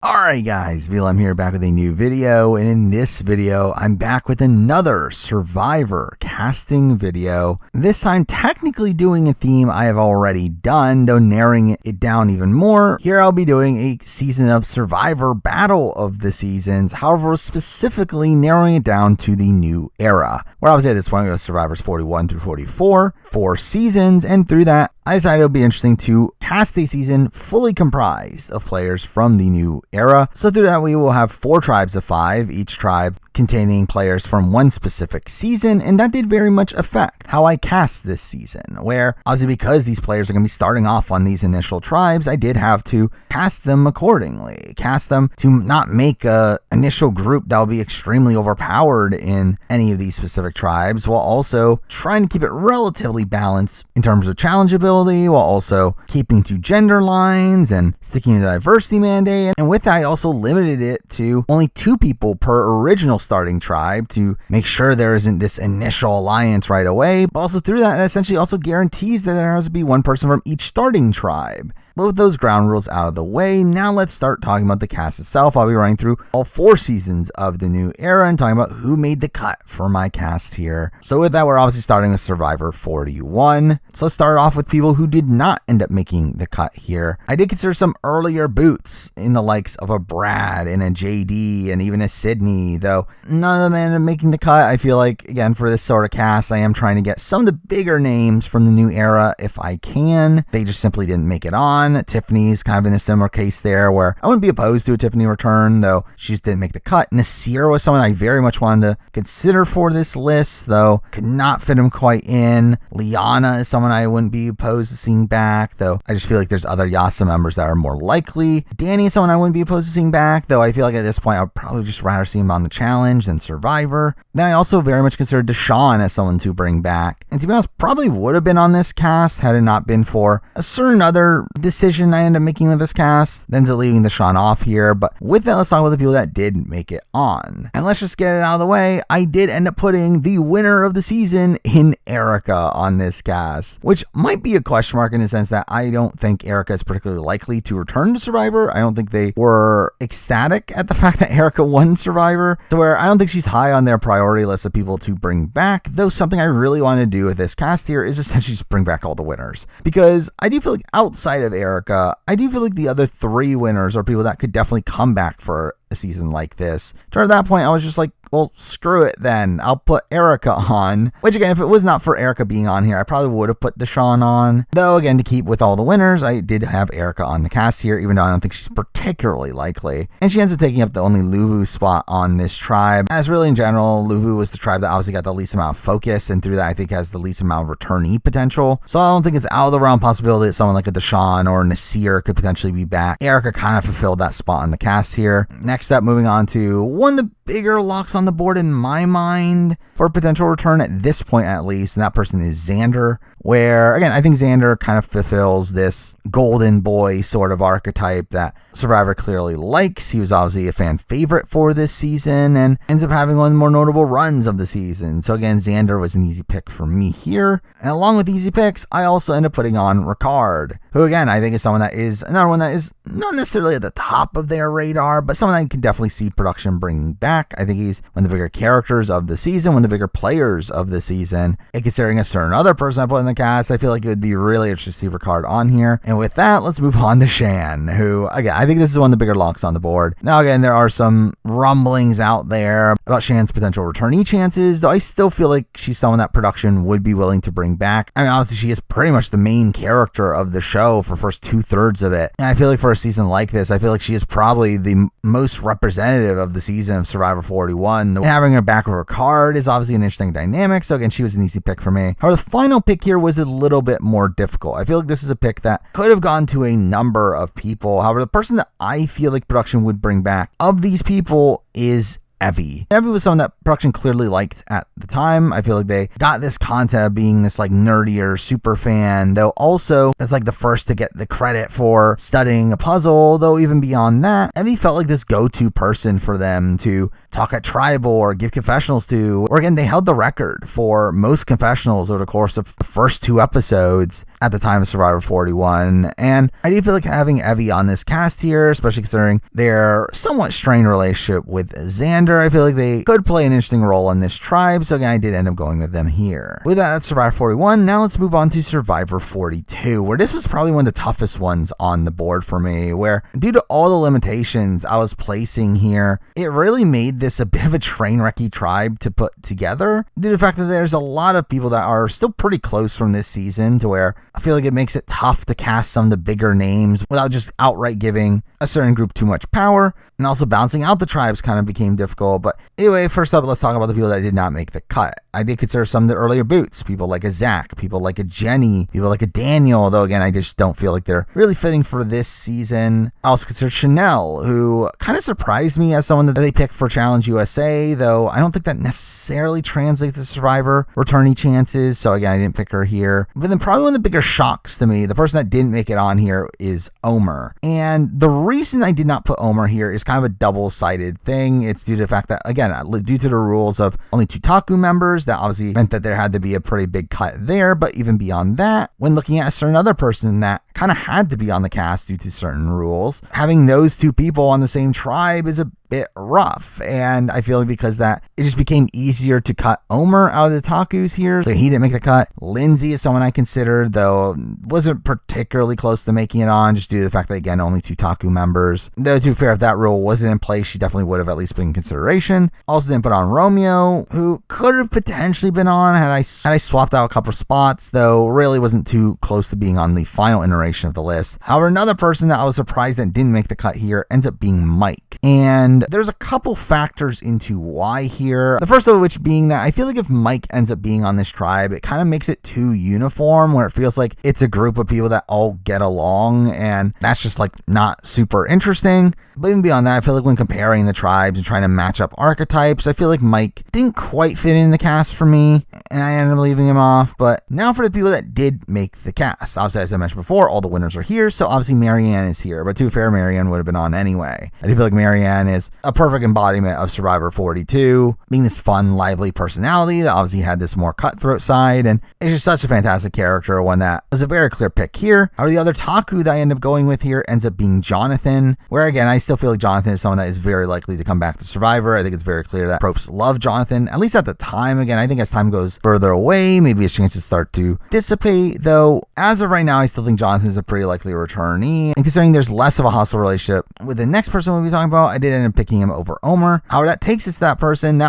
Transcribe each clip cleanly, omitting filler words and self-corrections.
Alright guys, BLM here, back with a new video, and in this video, I'm back with another Survivor casting video. This time technically doing a theme I have already done, though narrowing it down even more. Here I'll be doing a season of Survivor Battle of the Seasons, however specifically narrowing it down to the new era. Where obviously at this point we have Survivors 41 through 44, 4 seasons, and through that I decided it would be interesting to cast a season fully comprised of players from the new era. So through that we will have 4 tribes of 5, each tribe containing players from one specific season, and that did very much affect how I cast this season, where obviously because these players are going to be starting off on these initial tribes, I did have to cast them accordingly, cast them to not make a initial group that will be extremely overpowered in any of these specific tribes, while also trying to keep it relatively balanced in terms of challengeability, while also keeping to gender lines and sticking to the diversity mandate. And with that, I also limited it to only 2 people per original starting tribe to make sure there isn't this initial alliance right away, but also through that, it essentially also guarantees that there has to be 1 person from each starting tribe. But with those ground rules out of the way, now let's start talking about the cast itself. I'll be running through all 4 seasons of the new era and talking about who made the cut for my cast here. So with that, we're obviously starting with Survivor 41. So let's start off with people who did not end up making the cut here. I did consider some earlier boots in the likes of a Brad and a JD and even a Sydney, though none of them ended up making the cut. I feel like, again, for this sort of cast, I am trying to get some of the bigger names from the new era if I can. They just simply didn't make it on. Tiffany's kind of in a similar case there, where I wouldn't be opposed to a Tiffany return, though she just didn't make the cut. Nasir was someone I very much wanted to consider for this list, though could not fit him quite in. Liana is someone I wouldn't be opposed to seeing back, though I just feel like there's other Yasa members that are more likely. Danny is someone I wouldn't be opposed to seeing back, though I feel like at this point I would probably just rather see him on the challenge than Survivor. Then I also very much considered Deshawn as someone to bring back, and to be honest, probably would have been on this cast had it not been for a certain other decision I ended up making with this cast, then to leaving Deshawn off here. But with that, let's talk about the people that did make it on. And let's just get it out of the way. I did end up putting the winner of the season in Erica on this cast, which might be a question mark in the sense that I don't think Erica is particularly likely to return to Survivor. I don't think they were ecstatic at the fact that Erica won Survivor, to where I don't think she's high on their priority list of people to bring back, though something I really want to do with this cast here is essentially just bring back all the winners, because I do feel like outside of Erica, I do feel like the other 3 winners are people that could definitely come back for a season like this. So at that point, I was just like, well, screw it then. I'll put Erica on. Which again, if it was not for Erica being on here, I probably would have put Deshawn on. Though again, to keep with all the winners, I did have Erica on the cast here, even though I don't think she's particularly likely. And she ends up taking up the only Luvu spot on this tribe. As really in general, Luvu was the tribe that obviously got the least amount of focus, and through that I think has the least amount of returnee potential. So I don't think it's out of the realm possibility that someone like a Deshawn or Nasir could potentially be back. Erica kind of fulfilled that spot on the cast here. Next up, moving on to one of the bigger locks on the board in my mind for a potential return at this point at least, and that person is Xander, where again I think Xander kind of fulfills this golden boy sort of archetype that Survivor clearly likes. He was obviously a fan favorite for this season and ends up having one of the more notable runs of the season. So again, Xander was an easy pick for me here. And along with easy picks, I also end up putting on Ricard, who again I think is someone that is another one that is not necessarily at the top of their radar, but someone I can definitely see production bringing back. I think he's one of the bigger characters of the season, one of the bigger players of the season. And considering a certain other person I put in the cast, I feel like it would be really interesting to see Ricard on here. And with that, let's move on to Shan, who again I think this is one of the bigger locks on the board. Now again, there are some rumblings out there about Shan's potential returnee chances, though I still feel like she's someone that production would be willing to bring back. I mean, obviously she is pretty much the main character of the show for first 2/3 of it, and I feel like for a season like this, I feel like she is probably the most representative of the season of Survivor 41. And having her back with Ricard is obviously an interesting dynamic, so again, she was an easy pick for me. However, the final pick here was a little bit more difficult. I feel like this is a pick that could have gone to a number of people. However, the person that I feel like production would bring back of these people is Evie. Evie was someone that production clearly liked at the time. I feel like they got this content of being this like nerdier super fan, though also that's like the first to get the credit for studying a puzzle, though even beyond that, Evie felt like this go-to person for them to talk at Tribal or give confessionals to, or again, they held the record for most confessionals over the course of the first 2 episodes at the time of Survivor 41. And I do feel like having Evie on this cast here, especially considering their somewhat strained relationship with Xander, I feel like they could play an interesting role in this tribe. So again, I did end up going with them here. With that, that's Survivor 41. Now let's move on to Survivor 42, where this was probably one of the toughest ones on the board for me, where due to all the limitations I was placing here, it really made this a bit of a train wrecky tribe to put together, due to the fact that there's a lot of people that are still pretty close from this season, to where I feel like it makes it tough to cast some of the bigger names without just outright giving a certain group too much power. And also balancing out the tribes kind of became difficult. But anyway, first up, let's talk about the people that did not make the cut. I did consider some of the earlier boots, people like a Zach, people like a Jenny, people like a Daniel, though again, I just don't feel like they're really fitting for this season. I also considered Chanel, who kind of surprised me as someone that they picked for Challenge USA, though I don't think that necessarily translates to Survivor returnee chances. So again, I didn't pick her here. But then probably one of the bigger shocks to me, the person that didn't make it on here is Omar. And the reason I did not put Omar here is kind of a double-sided thing. It's due to the fact that, again, due to the rules of only 2 Taku members, that obviously meant that there had to be a pretty big cut there. But even beyond that, when looking at a certain other person that kind of had to be on the cast due to certain rules, having those 2 people on the same tribe is a bit rough. And I feel like because that, it just became easier to cut Omar out of the Takus here, so he didn't make the cut. Lindsay is someone I considered, though wasn't particularly close to making it on, just due to the fact that, again, only 2 Taku members. Though to be fair, if that rule wasn't in place, she definitely would have at least been in consideration. Also didn't put on Romeo, who could have potentially been on had I swapped out a couple of spots, though really wasn't too close to being on the final iteration of the list. However, another person that I was surprised that didn't make the cut here ends up being Mike. And there's a couple factors into why here. The first of which being that I feel like if Mike ends up being on this tribe, it kind of makes it too uniform, where it feels like it's a group of people that all get along, and that's just like not super interesting. But even beyond that, I feel like when comparing the tribes and trying to match up archetypes, I feel like Mike didn't quite fit in the cast for me, and I ended up leaving him off. But now for the people that did make the cast. Obviously, as I mentioned before, all the winners are here, so obviously Marianne is here. But to be fair, Marianne would have been on anyway. I do feel like Marianne is a perfect embodiment of Survivor 42, being this fun, lively personality that obviously had this more cutthroat side, and it's just such a fantastic character, one that was a very clear pick here. However, the other Taku that I end up going with here ends up being Jonathan, where again, I still feel like Jonathan is someone that is very likely to come back to Survivor. I think it's very clear that Probst love Jonathan, at least at the time. Again, I think as time goes further away, maybe his chances start to dissipate, though as of right now, I still think Jonathan is a pretty likely returnee. And considering there's less of a hostile relationship with the next person we'll be talking about, I did end up picking him over Omar. However, that takes us to that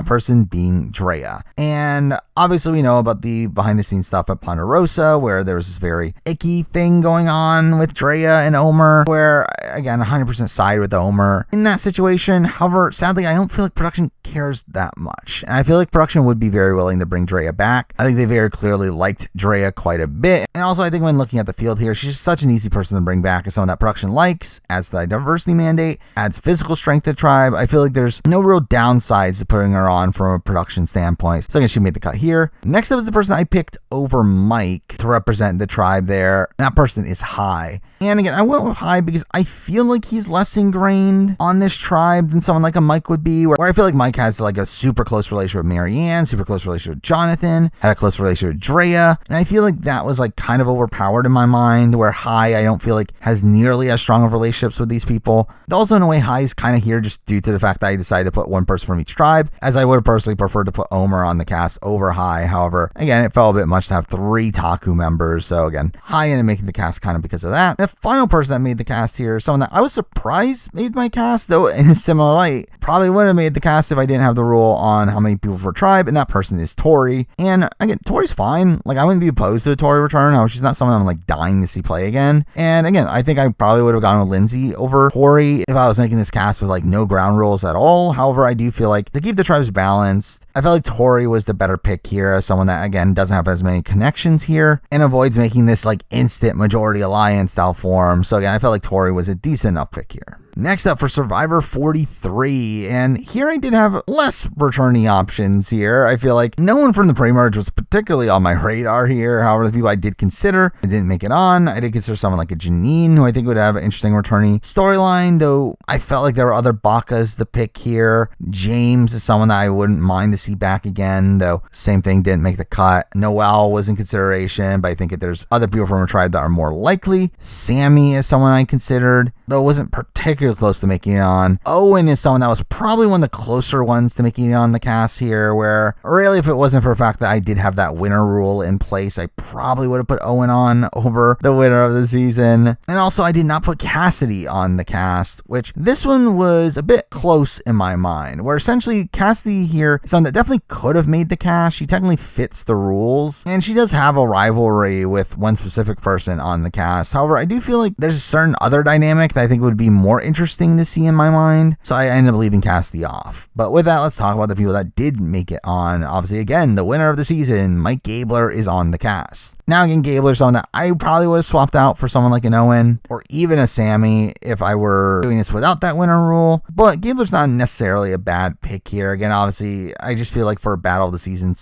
person being Drea. And obviously we know about the behind the scenes stuff at Ponderosa, where there was this very icky thing going on with Drea and Omar, where again, 100% side with Omar in that situation. However, sadly, I don't feel like production cares that much. And I feel like production would be very willing to bring Drea back. I think they very clearly liked Drea quite a bit. And also, I think when looking at the field here, she's just such an easy person to bring back as someone that production likes, adds to the diversity mandate, adds physical strength to the tribe. I feel like there's no real downsides to putting her on from a production standpoint. So I guess she made the cut here. Next up is the person I picked over Mike to represent the tribe there. And that person is Hai. And again, I went with Hai because I feel like he's less ingrained on this tribe than someone like a Mike would be, where I feel like Mike has like a super close relationship with Marianne, super close relationship with Jonathan, had a close relationship with Drea, and I feel like that was like kind of overpowered in my mind, where Hai, I don't feel like has nearly as strong of relationships with these people. Also, in a way, Hai is kind of here just due to the fact that I decided to put one person from each tribe, as I would have personally preferred to put Omar on the cast over Hai. However, again, it felt a bit much to have 3 Taku members, so again, Hai ended up making the cast kind of because of that. The final person that made the cast here is someone that I was surprised made my cast, though in a similar light, probably would have made the cast if I didn't have the rule on how many people for tribe, and that person is Tori. And again, Tori's fine. Like, I wouldn't be opposed to a Tori return. However, she's not someone I'm like dying to see play again. And again, I think I probably would have gone with Lindsay over Tori if I was making this cast with like no ground rules at all. However, I do feel like to keep the tribes balanced, I felt like Tori was the better pick here as someone that, again, doesn't have as many connections here and avoids making this like instant majority alliance style form. So again, I felt like Tori was a decent enough pick here. Next up for Survivor 43, and here I did have less returnee options here. I feel like no one from the pre-merge was particularly on my radar here. However, the people I did consider, I didn't make it on. I did consider someone like a Janine, who I think would have an interesting returnee storyline, though I felt like there were other Bakas to pick here. James is someone that I wouldn't mind to see back again, though same thing, didn't make the cut. Noelle was in consideration, but I think that there's other people from her tribe that are more likely. Sammy is someone I considered, though wasn't particularly close to making it on. Owen is someone that was probably one of the closer ones to making it on the cast here, where really if it wasn't for the fact that I did have that winner rule in place, I probably would have put Owen on over the winner of the season. And also I did not put Cassidy on the cast, which this one was a bit close in my mind, where essentially Cassidy here is someone that definitely could have made the cast. She technically fits the rules, and she does have a rivalry with one specific person on the cast. However, I do feel like there's a certain other dynamic that I think would be more interesting to see in my mind, so I ended up leaving Cassidy off. But with that, let's talk about the people that did make it on. Obviously, again, the winner of the season, Mike Gabler, is on the cast. Now again, Gabler is someone that I probably would have swapped out for someone like an Owen or even a Sammy if I were doing this without that winner rule, but Gabler's not necessarily a bad pick here. Again, obviously, I just feel like for a battle of the season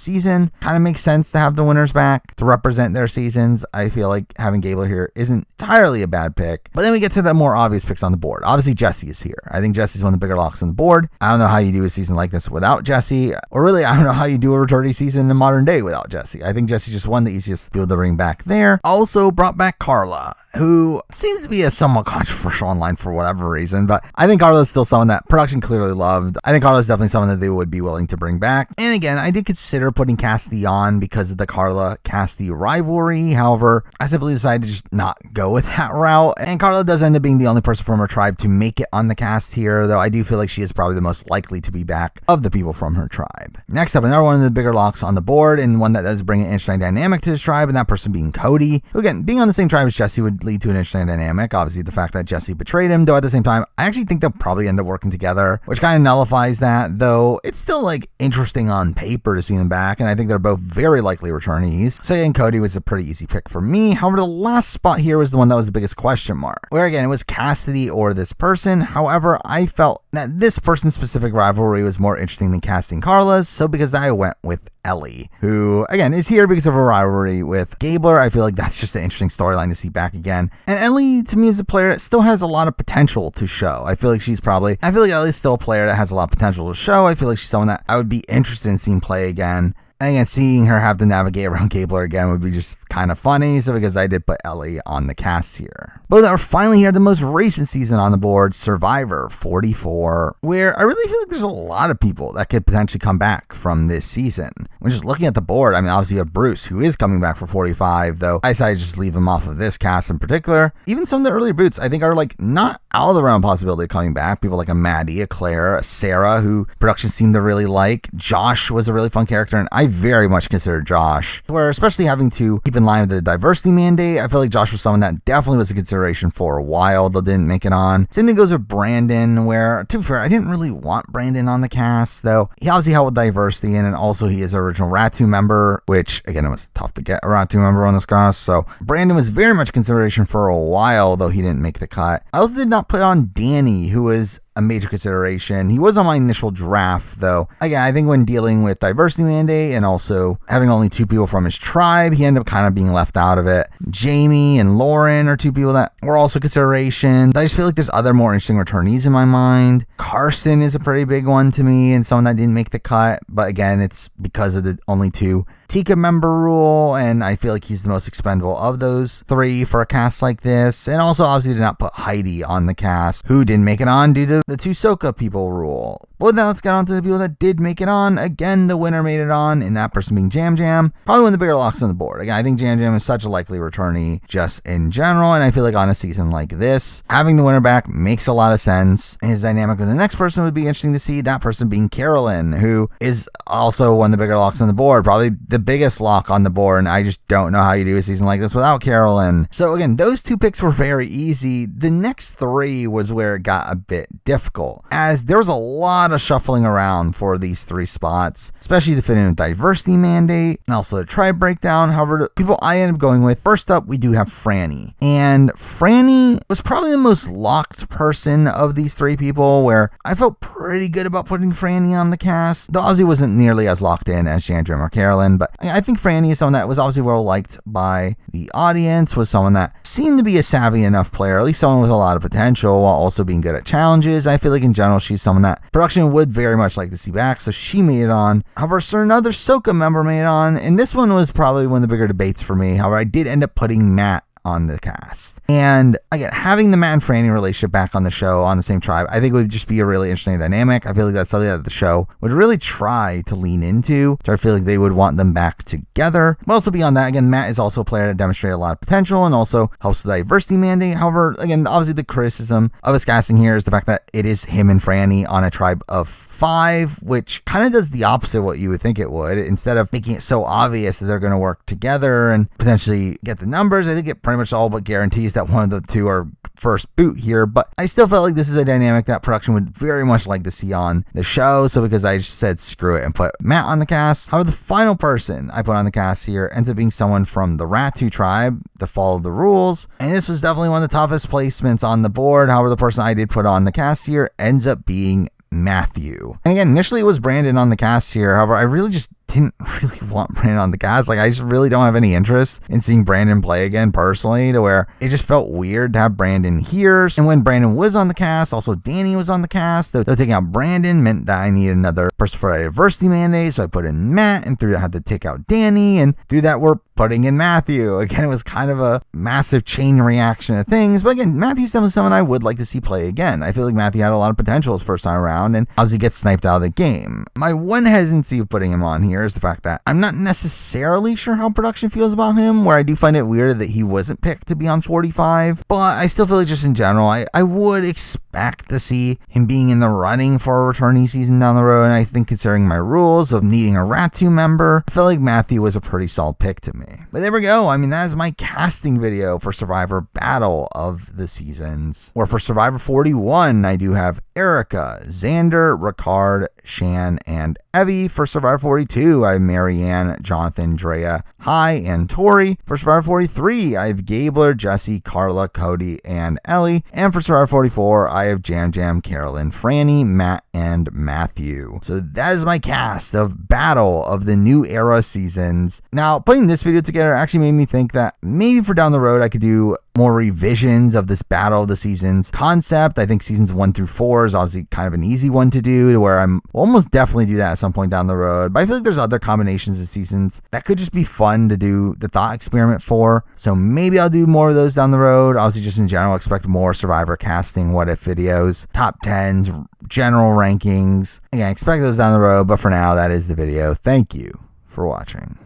kind of makes sense to have the winners back to represent their seasons. I feel like having Gabler here isn't entirely a bad pick. But then we get to the more obvious picks on the board. Obviously, Jesse is here. I think Jesse's one of the bigger locks on the board. I don't know how you do a season like this without Jesse, or really, I don't know how you do a returnee season in modern day without Jesse. I think Jesse's just one of the easiest people to bring back there. Also brought back Carla, who seems to be a somewhat controversial online for whatever reason, but I think Carla's still someone that production clearly loved. I think Carla's definitely someone that they would be willing to bring back. And again, I did consider putting Cassidy on because of the Carla-Cassidy rivalry. However, I simply decided to just not go with that route. And Carla does end up being the only person from her tribe to make it on the cast here, though I do feel like she is probably the most likely to be back of the people from her tribe. Next up, another one of the bigger locks on the board, and one that does bring an interesting dynamic to this tribe, and that person being Cody, who again, being on the same tribe as Jesse would lead to an interesting dynamic. Obviously, the fact that Jesse betrayed him, though at the same time, I actually think they'll probably end up working together, which kind of nullifies that, though it's still like interesting on paper to see them back, and I think they're both very likely returnees. So again, Cody was a pretty easy pick for me. However, the last spot here was the one that was the biggest question mark, where again, it was Cassidy or this person. However, I felt that this person's specific rivalry was more interesting than casting Carla's, so because I went with Ellie, who again is here because of a rivalry with Gabler. I feel like that's just an interesting storyline to see back again. And Ellie, to me, is a player that still has a lot of potential to show. I feel like Ellie's still a player that has a lot of potential to show. I feel like she's someone that I would be interested in seeing play again. And again, seeing her have to navigate around Gabler again would be just kind of funny. So because I did put Ellie on the cast here. But we're finally here, the most recent season on the board, Survivor 44, where I really feel like there's a lot of people that could potentially come back from this season. When just looking at the board, I mean, obviously you have Bruce, who is coming back for 45, though I decided to just leave him off of this cast in particular. Even some of the earlier boots, I think, are like not out of the realm of possibility of coming back. People like a Maddie, a Claire, a Sarah, who production seemed to really like. Josh was a really fun character, and I very much consider Josh, where especially having to keep in line with the diversity mandate, I feel like Josh was someone that definitely was a consideration for a while, though didn't make it on. Same thing goes with Brandon, where, to be fair, I didn't really want Brandon on the cast, though he obviously helped with diversity, and also he is an original Ratu member, which, again, it was tough to get a Ratu member on this cast, so Brandon was very much consideration for a while, though he didn't make the cut. I also did not put on Danny, who was a major consideration. He was on my initial draft, though. Again, I think when dealing with diversity mandate and also having only two people from his tribe, he ended up kind of being left out of it. Jamie and Lauren are two people that were also consideration. I just feel like there's other more interesting returnees in my mind. Carson is a pretty big one to me and someone that didn't make the cut, but again, it's because of the only two Tika member rule, and I feel like he's the most expendable of those three for a cast like this. And also obviously did not put Heidi on the cast, who didn't make it on due to the two Soka people rule. But now let's get on to the people that did make it on. Again, the winner made it on, and that person being Jam Jam. Probably one of the bigger locks on the board. Again, I think Jam Jam is such a likely returnee just in general, and I feel like on a season like this, having the winner back makes a lot of sense. And his dynamic with the next person would be interesting to see, that person being Carolyn, who is also one of the bigger locks on the board. Probably the the biggest lock on the board, and I just don't know how you do a season like this without Carolyn. So again, those 2 picks were very easy. The next 3 was where it got a bit difficult, as there was a lot of shuffling around for these 3 spots, especially to fit in with diversity mandate and also the tribe breakdown. However, the people I ended up going with, first up, we do have Franny. And Franny was probably the most locked person of these 3 people, where I felt pretty good about putting Franny on the cast, though Ozzy wasn't nearly as locked in as Jan Jam or Carolyn. But I think Franny is someone that was obviously well liked by the audience, was someone that seemed to be a savvy enough player, at least someone with a lot of potential while also being good at challenges. I feel like in general she's someone that production would very much like to see back, so she made it on. However, another Soka member made it on, and this one was probably one of the bigger debates for me. However, I did end up putting Matt on the cast. And again, having the Matt and Franny relationship back on the show on the same tribe, I think would just be a really interesting dynamic. I feel like that's something that the show would really try to lean into. So I feel like they would want them back together. But also beyond that, again, Matt is also a player that demonstrated a lot of potential and also helps with the diversity mandate. However, again, obviously the criticism of his casting here is the fact that it is him and Franny on a tribe of 5, which kind of does the opposite of what you would think it would. Instead of making it so obvious that they're going to work together and potentially get the numbers, I think it pretty much all but guarantees that one of the 2 are first boot here. But I still felt like this is a dynamic that production would very much like to see on the show. So because I just said screw it and put Matt on the cast. However, the final person I put on the cast here ends up being someone from the Ratu tribe, the Follow the Rules. And this was definitely one of the toughest placements on the board. However, the person I did put on the cast here ends up being Matthew. And again, initially it was Brandon on the cast here. However, I really just didn't really want Brandon on the cast. Like, I just really don't have any interest in seeing Brandon play again personally, to where it just felt weird to have Brandon here. And when Brandon was on the cast, also Danny was on the cast. Though taking out Brandon meant that I needed another person for a diversity mandate, so I put in Matt, and through that I had to take out Danny, and through that we're putting in Matthew. Again, it was kind of a massive chain reaction of things. But again, Matthew's definitely someone I would like to see play again. I feel like Matthew had a lot of potential his first time around, and obviously gets sniped out of the game. My one hesitancy of putting him on here is the fact that I'm not necessarily sure how production feels about him, where I do find it weird that he wasn't picked to be on 45, but I still feel like just in general, I would expect to see him being in the running for a returnee season down the road, and I think considering my rules of needing a Ratu member, I feel like Matthew was a pretty solid pick to me. But there we go. I mean, that is my casting video for Survivor Battle of the Seasons, where for Survivor 41, I do have Erica, Xander, Ricard, Shan, and Evie. For Survivor 42, I have Marianne, Jonathan, Drea, Hai, and Tori. For Survivor 43, I have Gabler, Jesse, Carla, Cody, and Ellie. And for Survivor 44, I have Jam Jam, Carolyn, Franny, Matt, and Matthew. So that is my cast of Battle of the New Era Seasons. Now, putting this video together actually made me think that maybe for down the road, I could do more revisions of this Battle of the Seasons concept. I think seasons 1 through 4 is obviously kind of an easy one to do, to where I'm almost definitely do that at some point down the road. But I feel like there's other combinations of seasons that could just be fun to do the thought experiment for. So maybe I'll do more of those down the road. Obviously, just in general, expect more Survivor casting, what if videos, top 10s, general rankings. Again, expect those down the road. But for now, that is the video. Thank you for watching.